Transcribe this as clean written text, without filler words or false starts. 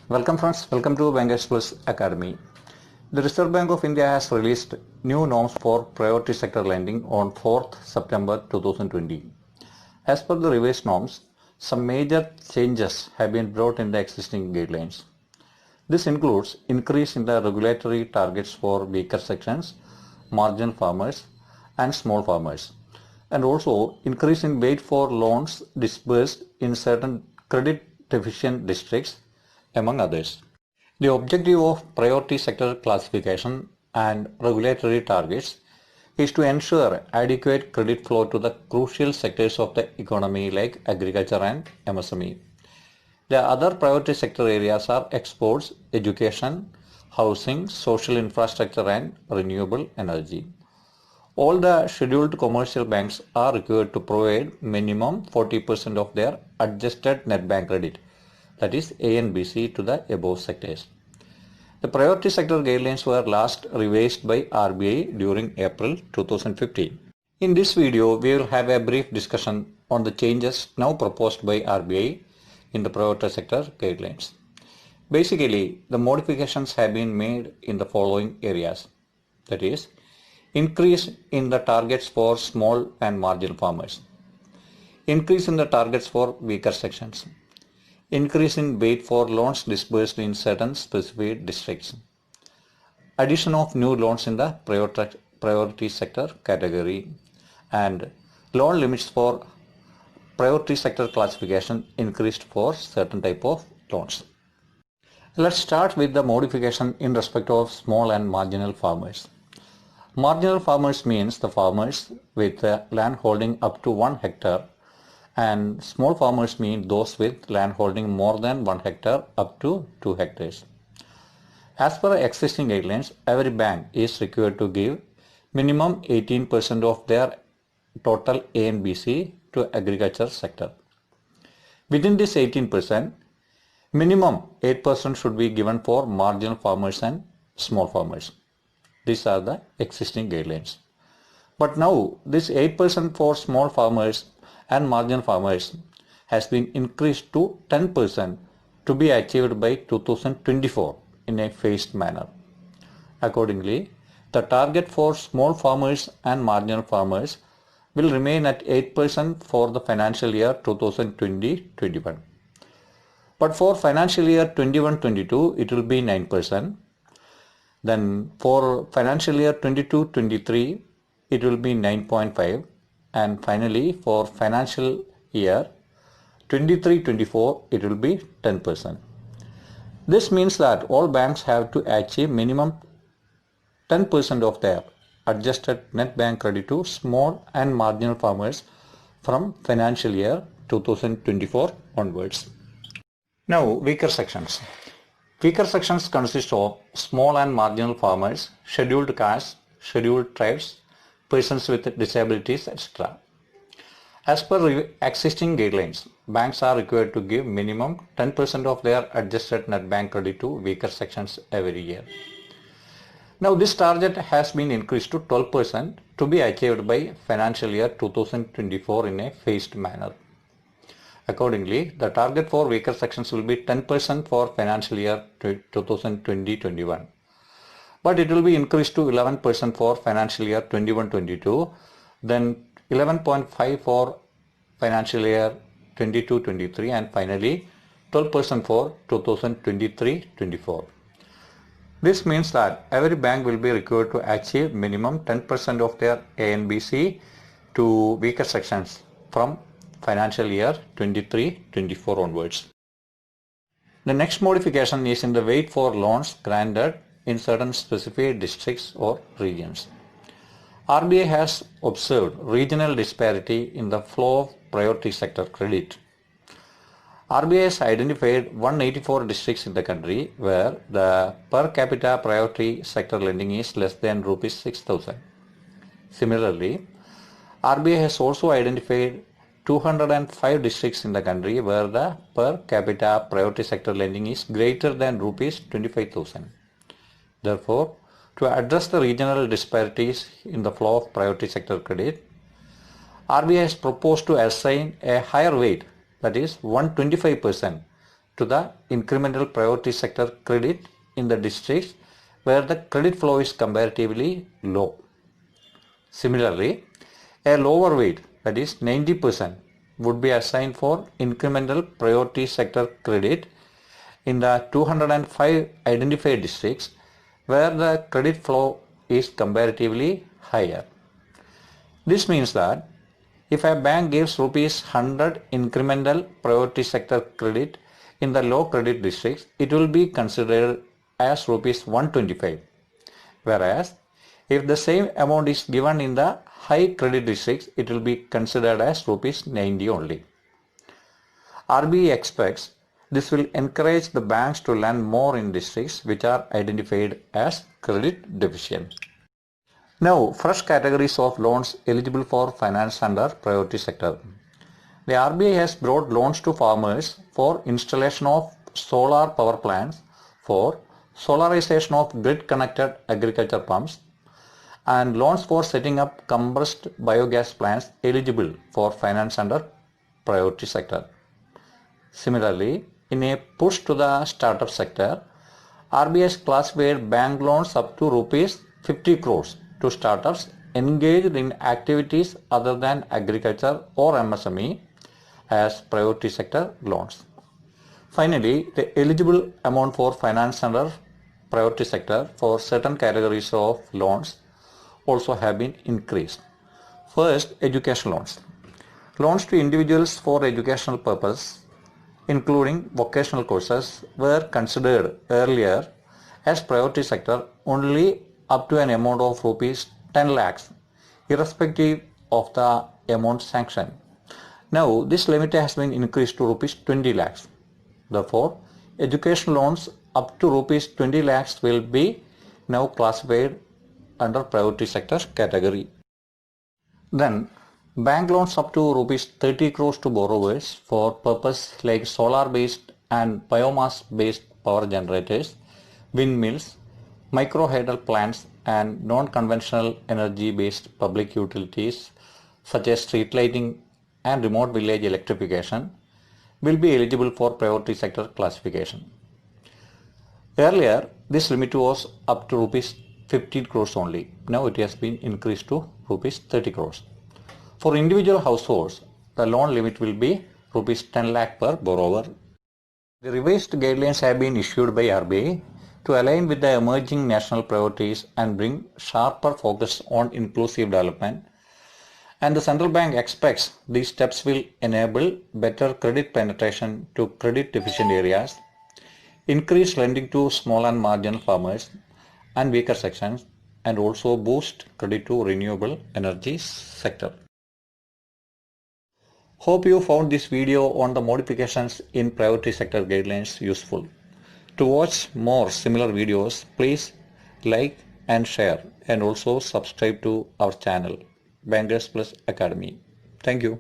Welcome friends, welcome to Bankers Plus Academy. The Reserve Bank of India has released new norms for priority sector lending on 4th September 2020. As per the revised norms, some major changes have been brought in the existing guidelines. This includes increase in the regulatory targets for weaker sections, marginal farmers and small farmers, and also increase in weight for loans disbursed in certain credit deficient districts, among others. The objective of priority sector classification and regulatory targets is to ensure adequate credit flow to the crucial sectors of the economy like agriculture and MSME. The other priority sector areas are exports, education, housing, social infrastructure and renewable energy. All the scheduled commercial banks are required to provide minimum 40% of their adjusted net bank credit, that is ANBC, to the above sectors. The priority sector guidelines were last revised by RBI during April 2015. In this video, we will have a brief discussion on the changes now proposed by RBI in the priority sector guidelines. Basically, the modifications have been made in the following areas, that is, increase in the targets for small and marginal farmers, increase in the targets for weaker sections, increase in weight for loans disbursed in certain specific districts, addition of new loans in the priority sector category, and loan limits for priority sector classification increased for certain type of loans. Let's start with the modification in respect of small and marginal farmers. Marginal farmers means the farmers with land holding up to 1 hectare, and small farmers mean those with land holding more than 1 hectare up to 2 hectares. As per existing guidelines, every bank is required to give minimum 18% of their total ANBC to agriculture sector. Within this 18%, minimum 8% should be given for marginal farmers and small farmers. These are the existing guidelines. But now this 8% for small farmers and marginal farmers has been increased to 10% to be achieved by 2024 in a phased manner. Accordingly, the target for small farmers and marginal farmers will remain at 8% for the financial year 2020-21. But for financial year 21-22, it will be 9%. Then for financial year 22-23, it will be 9.5. And finally, for financial year 23-24, it will be 10%. This means that all banks have to achieve minimum 10% of their adjusted net bank credit to small and marginal farmers from financial year 2024 onwards. Now, weaker sections. Weaker sections consist of small and marginal farmers, scheduled castes, scheduled tribes, persons with disabilities, etc. As per existing guidelines, banks are required to give minimum 10% of their adjusted net bank credit to weaker sections every year. Now this target has been increased to 12% to be achieved by financial year 2024 in a phased manner. Accordingly, the target for weaker sections will be 10% for financial year 2020-21. But it will be increased to 11% for financial year 21-22, then 11.5 for financial year 22-23, and finally 12% for 2023-24. This means that every bank will be required to achieve minimum 10% of their ANBC to weaker sections from financial year 23-24 onwards. The next modification is in the weight for loans granted in certain specific districts or regions. RBI has observed regional disparity in the flow of priority sector credit. RBI has identified 184 districts in the country where the per capita priority sector lending is less than rupees 6,000. Similarly, RBI has also identified 205 districts in the country where the per capita priority sector lending is greater than rupees 25,000. Therefore, to address the regional disparities in the flow of priority sector credit, RBI has proposed to assign a higher weight, that is 125%, to the incremental priority sector credit in the districts where the credit flow is comparatively low. Similarly, a lower weight, that is 90%, would be assigned for incremental priority sector credit in the 205 identified districts where the credit flow is comparatively higher. This means that if a bank gives rupees 100 incremental priority sector credit in the low credit districts, it will be considered as rupees 125, whereas if the same amount is given in the high credit districts, it will be considered as rupees 90 only. RBI expects this will encourage the banks to lend more in districts which are identified as credit deficient. Now, fresh categories of loans eligible for finance under priority sector. The RBI has brought loans to farmers for installation of solar power plants, for solarization of grid-connected agriculture pumps, and loans for setting up compressed biogas plants eligible for finance under priority sector. Similarly, in a push to the startup sector, RBI has classified bank loans up to rupees 50 crores to startups engaged in activities other than agriculture or MSME as priority sector loans. Finally, the eligible amount for finance under priority sector for certain categories of loans also have been increased. First, education loans. Loans to individuals for educational purpose, including vocational courses, were considered earlier as priority sector only up to an amount of rupees 10 lakhs, irrespective of the amount sanctioned. Now, this limit has been increased to rupees 20 lakhs. Therefore, education loans up to rupees 20 lakhs will be now classified under priority sector category. Then, bank loans up to rupees 30 crores to borrowers for purpose like solar based and biomass based power generators, windmills, microhydel plants and non-conventional energy based public utilities such as street lighting and remote village electrification will be eligible for priority sector classification. Earlier, this limit was up to rupees 15 crores only. Now it has been increased to rupees 30 crores. For individual households, the loan limit will be rupees 10 lakh per borrower. The revised guidelines have been issued by RBI to align with the emerging national priorities and bring sharper focus on inclusive development. And the central bank expects these steps will enable better credit penetration to credit deficient areas, increase lending to small and marginal farmers and weaker sections, and also boost credit to renewable energy sector. Hope you found this video on the modifications in priority sector guidelines useful. To watch more similar videos, please like and share and also subscribe to our channel, Bankers Plus Academy. Thank you.